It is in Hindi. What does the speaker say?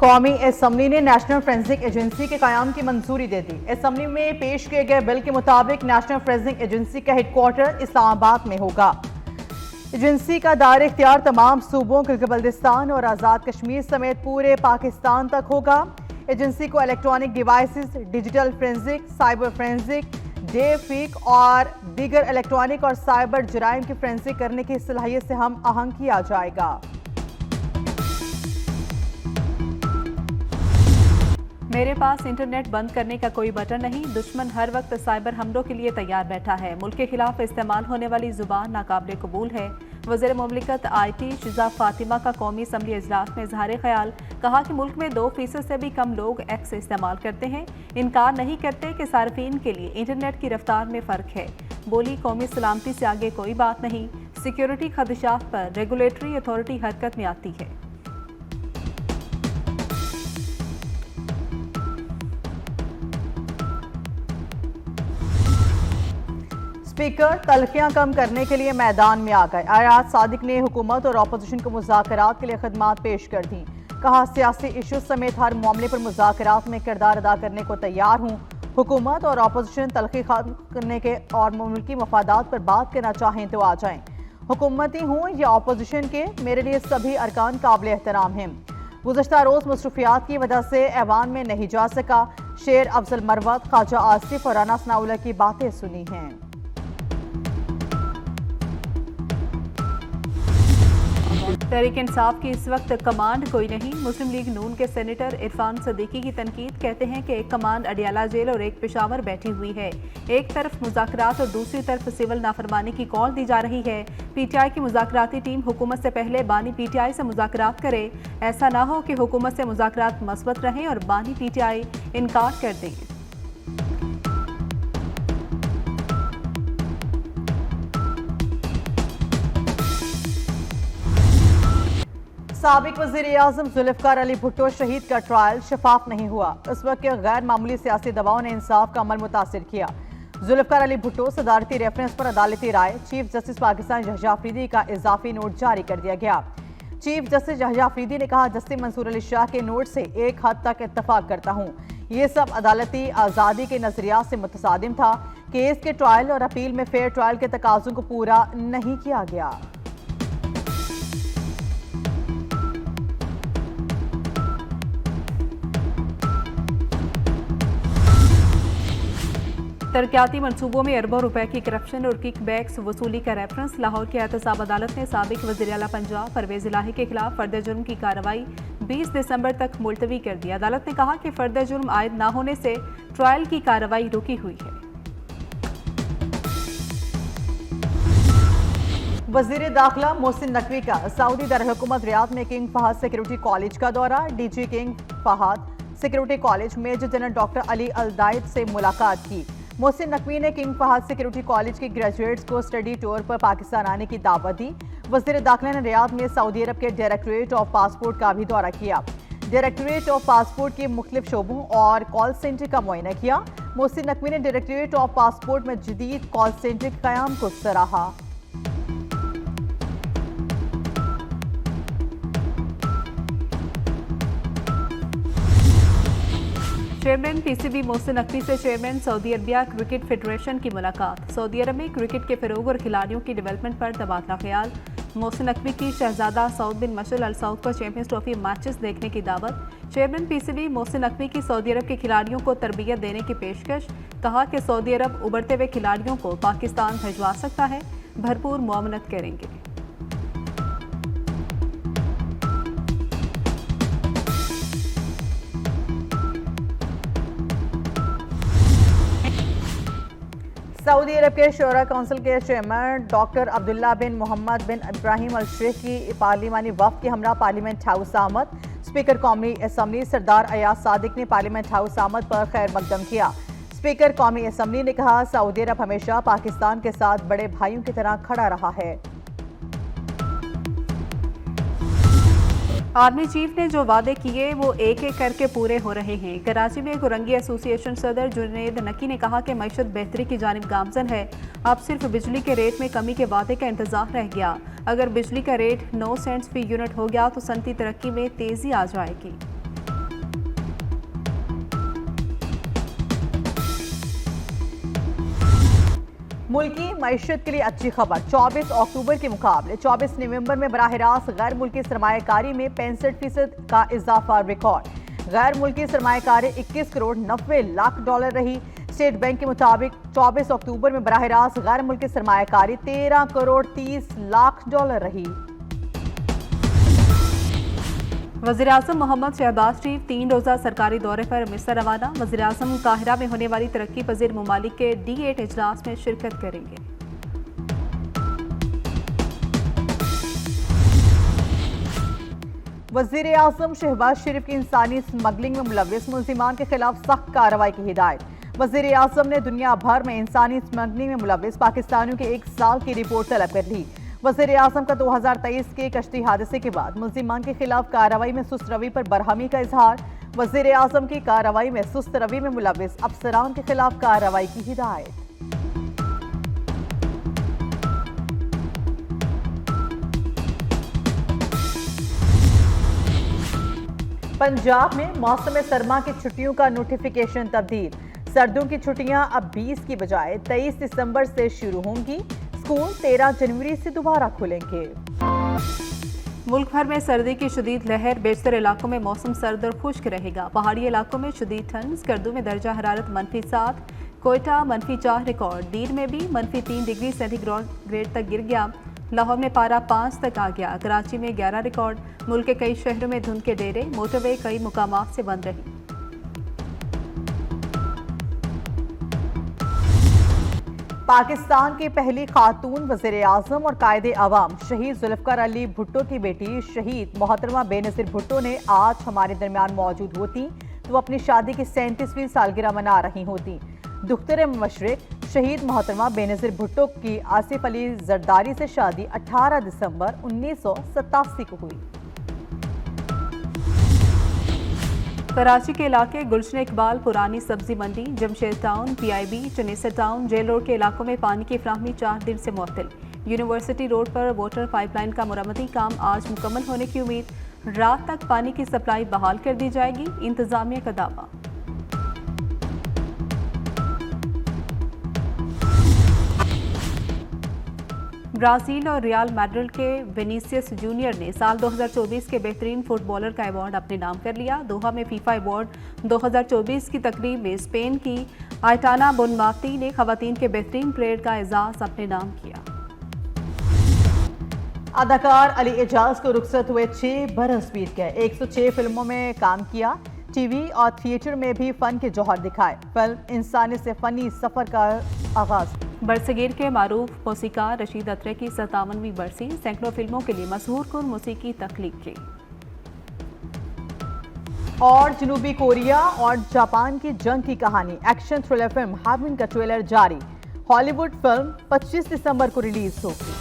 कौमी असम्बली ने नेशनल फोरेंसिक एजेंसी के क़याम की मंजूरी दे दी। असम्बली में पेश किए गए बिल के मुताबिक नेशनल फोरेंसिक एजेंसी का हेडक्वार्टर इस्लामाबाद में होगा। एजेंसी का दायरा इख्तियार तमाम सूबों, गिलगित बल्तिस्तान और आज़ाद कश्मीर समेत पूरे पाकिस्तान तक होगा। एजेंसी को electronic devices, digital forensic, cyber forensic, डेफिक और दीगर इलेक्ट्रॉनिक और साइबर जराइम की फोरेंसिक करने की सलाहियत से हम आहंग किया जाएगा। मेरे पास इंटरनेट बंद करने का कोई बटन नहीं, दुश्मन हर वक्त साइबर हमलों के लिए तैयार बैठा है। मुल्क के खिलाफ इस्तेमाल होने वाली जुबान नाकाबिल कबूल है। वज़ीर मुमलिकत IT शिजा फातिमा का कौमी असम्बली इजलास में इजहार ख्याल, कहा कि मुल्क में 2% से भी कम लोग एक्स इस्तेमाल करते हैं। इनकार नहीं करते कि सार्फिन के लिए इंटरनेट की रफ्तार में फ़र्क है। बोली, कौमी सलामती से आगे कोई बात नहीं, सिक्योरिटी खदशात पर रेगुलेटरी अथॉरिटी हरकत में आती है। स्पीकर तलखियां कम करने के लिए मैदान में आ गए। अयाज सादिक ने हुकूमत और अपोजिशन को मुज़ाकरात के लिए खिदमात पेश कर दी। कहा, सियासी इशूज समेत हर मामले पर मुज़ाकरात में किरदार अदा करने को तैयार हूँ। हुकूमत और अपोजिशन तलखी खत्म करने के और मुल्की मफादात पर बात करना चाहें तो आ जाएं। हुकूमती हूँ या अपोजिशन के, मेरे लिए सभी अरकान काबिल एहतराम हैं। गुज़श्ता रोज़ मसरूफियात की वजह से ऐवान में नहीं जा सका। शेर अफजल मरवत, ख्वाजा आसिफ और राना सनाउल्लाह की बातें सुनी हैं। तहरीक इंसाफ की इस वक्त कमांड कोई नहीं। मुस्लिम लीग नून के सेनेटर इरफान सदीकी की तनकीद, कहते हैं कि एक कमांड अडियाला जेल और एक पेशावर बैठी हुई है। एक तरफ मुज़ाकरात और दूसरी तरफ सिविल नाफरमानी की कॉल दी जा रही है। PTI की मुज़ाकराती टीम हुकूमत से पहले बानी PTI से मुज़ाकरात करे। ऐसा ना हो कि हुकूमत से मुज़ाकरात मस्बत रहें और बानी PTI इनकार कर दें। साबिक वज़ीर-ए-आज़म ज़ुल्फ़िकार अली भुट्टो शहीद का ट्रायल शफाफ नहीं हुआ। इस वक्त के गैर मामूली सियासी दबाव ने इंसाफ का अमल मुतासिर किया। ज़ुल्फ़िकार अली भुट्टो सदारती रेफरेंस पर अदालती राय, चीफ जस्टिस पाकिस्तान यहया अफरीदी का इजाफी नोट जारी कर दिया गया। चीफ जस्टिस यहया अफरीदी ने कहा, जस्टिस मंसूर अली शाह के नोट से एक हद तक इत्तफाक करता हूँ। ये सब अदालती आज़ादी के नजरिया से मुतसादिम था। केस के ट्रायल और अपील में फेयर ट्रायल के तकाज़ों को पूरा नहीं किया गया। तरक्याती मनसूबों में अरबों रुपए की करप्शन और किक बैक्स वसूली का रेफरेंस। लाहौर की एहतसाब अदालत ने साबिक वज़ीर आला पंजाब परवेज इलाही के खिलाफ फर्द जुर्म की कार्रवाई 20 दिसंबर तक मुलतवी कर दी। अदालत ने कहा कि फर्द जुर्म आयद न होने से ट्रायल की कार्रवाई रुकी हुई है। वज़ीर दाखिला मोहसिन नकवी का सऊदी दारकूमत रियाद में किंग फहद सिक्योरिटी कॉलेज का दौरा। DG King Fahd Security College major general doctor Ali Aldayed से मुलाकात की। मोहसिन नकवी ने किंग फहद सिक्योरिटी कॉलेज के ग्रेजुएट्स को स्टडी टूर पर पाकिस्तान आने की दावत दी। वज़ीर दाखिला ने रियाद में सऊदी अरब के डायरेक्टरेट ऑफ पासपोर्ट का भी दौरा किया। डायरेक्टरेट ऑफ पासपोर्ट के मुख्तलिफ शोबों और कॉल सेंटर का मुआयना किया। मोहसिन नकवी ने डायरेक्टरेट ऑफ पासपोर्ट में जदीद कॉल सेंटर के क़याम को सराहा। चेयरमैन PCB मोहसिन नकवी से chairman Saudi Arabia cricket federation की मुलाकात। सऊदी अरब में क्रिकेट के फ़रोग और खिलाड़ियों की डेवलपमेंट पर तबादला ख्याल। मोहसिन नकवी की शहजादा सऊद बिन मशल अल सऊद को चैंपियंस ट्रॉफी मैचेस देखने की दावत। चेयरमैन PCB मोहसिन नकवी की सऊदी अरब के खिलाड़ियों को तरबियत देने की पेशकश। कहा कि सऊदी अरब उभरते हुए खिलाड़ियों को पाकिस्तान भिजवा सकता है, भरपूर मुआवनत करेंगे। सऊदी अरब के शोरा काउंसिल के चेयरमैन डॉक्टर अब्दुल्ला बिन मोहम्मद बिन इब्राहिम अल शेख की पार्लिमानी वफ़द के हमरा पार्लियामेंट हाउस आमद। स्पीकर कौमी असम्बली सरदार अयाज सादिक ने पार्लियामेंट हाउस आमद पर खैर मकदम किया। स्पीकर कौमी असम्बली ने कहा, सऊदी अरब हमेशा पाकिस्तान के साथ बड़े भाइयों की तरह खड़ा रहा है। आर्मी चीफ ने जो वादे किए वो एक एक करके पूरे हो रहे हैं। कराची में गुरंगी एसोसिएशन सदर जुनैद नकी ने कहा कि मईशत बेहतरी की जानिब गामजन है। अब सिर्फ बिजली के रेट में कमी के वादे का इंतजार रह गया। अगर बिजली का रेट 9 सेंट्स फी यूनिट हो गया तो सनती तरक्की में तेजी आ जाएगी। मुल्की मईशत के लिए अच्छी खबर। 24 अक्टूबर के मुकाबले 24 नवंबर में बराह रास्त गैर मुल्की सरमायाकारी में 65% का इजाफा रिकॉर्ड। गैर मुल्की सरमायाकारी 21 करोड़ 90 लाख डॉलर रही। स्टेट बैंक के मुताबिक 24 अक्टूबर में बराह रास्त गैर मुल्की सरमायाकारी 13 करोड़ 30 लाख डॉलर रही। वज़ीर-ए-आज़म मोहम्मद शहबाज शरीफ 3 रोज़ा सरकारी दौरे पर मिस्र रवाना। वज़ीर-ए-आज़म काहिरा में होने वाली तरक्की पजीर ममालिक के D8 इजलास में शिरकत करेंगे। वज़ीर-ए-आज़म शहबाज शरीफ की इंसानी स्मगलिंग में मुलव्विस मुल्ज़िमान के खिलाफ सख्त कार्रवाई की हिदायत। वज़ीर-ए-आज़म ने दुनिया भर में इंसानी स्मगलिंग में मुलव्विस पाकिस्तानियों के 1 साल की रिपोर्ट तलब कर ली। वज़ीर-ए-आज़म का 2023 के कश्ती हादसे के बाद मुल्ज़िमान के खिलाफ कार्रवाई में सुस्त रवि पर बरहमी का इजहार। वज़ीर-ए-आज़म की कार्रवाई में सुस्त रवि में मुलव्विस अफसरान के खिलाफ कार्रवाई की हिदायत। पंजाब में मौसम सरमा की छुट्टियों का नोटिफिकेशन तब्दील। सर्दियों की छुट्टियां अब 20 की बजाय 23 दिसंबर से शुरू होंगी। स्कूल 13 जनवरी से दोबारा खुलेंगे। मुल्क भर में सर्दी की शदीद लहर। बेशतर इलाकों में मौसम सर्द और खुश्क रहेगा। पहाड़ी इलाकों में शदीद ठंड। स्कर्दू में दर्जा हरारत -7, कोयटा -4 रिकॉर्ड। दीर में भी -3 डिग्री सेंटीग्रेड तक गिर गया। लाहौर में पारा 5 तक आ गया। कराची में 11 रिकॉर्ड। मुल्क के कई शहरों में धुंध के डेरे। मोटरवे कई मुकामात से बंद रही। पाकिस्तान की पहली खातून वज़ीर-ए-आज़म और कायदे अवाम शहीद जुल्फ़िकार अली भुट्टो की बेटी शहीद मोहतरमा बेनज़ीर भुट्टो ने आज हमारे दरमियान मौजूद होती तो अपनी शादी की 37वीं सालगिरह मना रही होती। दुख्तर मशरिक शहीद मोहतरमा बेनज़ीर भुट्टो की आसिफ अली जरदारी से शादी 18 दिसंबर 1987 को हुई। कराची के इलाके गुलशन इकबाल, पुरानी सब्जी मंडी, Jamshed town, PIB, Chanesar town, jail road के इलाकों में पानी की फ्राहमी 4 दिन से मुअत्तल। यूनिवर्सिटी रोड पर वाटर पाइपलाइन का मुरम्मती काम आज मुकम्मल होने की उम्मीद। रात तक पानी की सप्लाई बहाल कर दी जाएगी, इंतजामिया का दावा। ब्राजील और रियल मैड्रिड के विनीसियस जूनियर ने साल 2024 के बेहतरीन फुटबॉलर का अवार्ड अपने नाम कर लिया। दोहा में फीफा अवार्ड 2024 की तकरीब में स्पेन की आयटाना बोनमाती ने खवातीन के बेहतरीन प्लेयर का एजाज अपने नाम किया। अदाकार अली एजाज को रुखसत हुए 6 बरस बीत गए। 106 फिल्मों में काम किया। टीवी और थिएटर में भी फन के जौहर दिखाए। फिल्म इंसानी से फनी सफर का आगाज। बरसगीर के मारूफ मौसीकार रशीद अत्रे की 57वीं बरसी। सैकड़ों फिल्मों के लिए मशहूर कुन मौसीकी तख्लीक की। और जनूबी कोरिया और जापान की जंग की कहानी एक्शन थ्रिलर फिल्म हार्बिन का ट्रेलर जारी। हॉलीवुड फिल्म 25 दिसंबर को रिलीज होगी।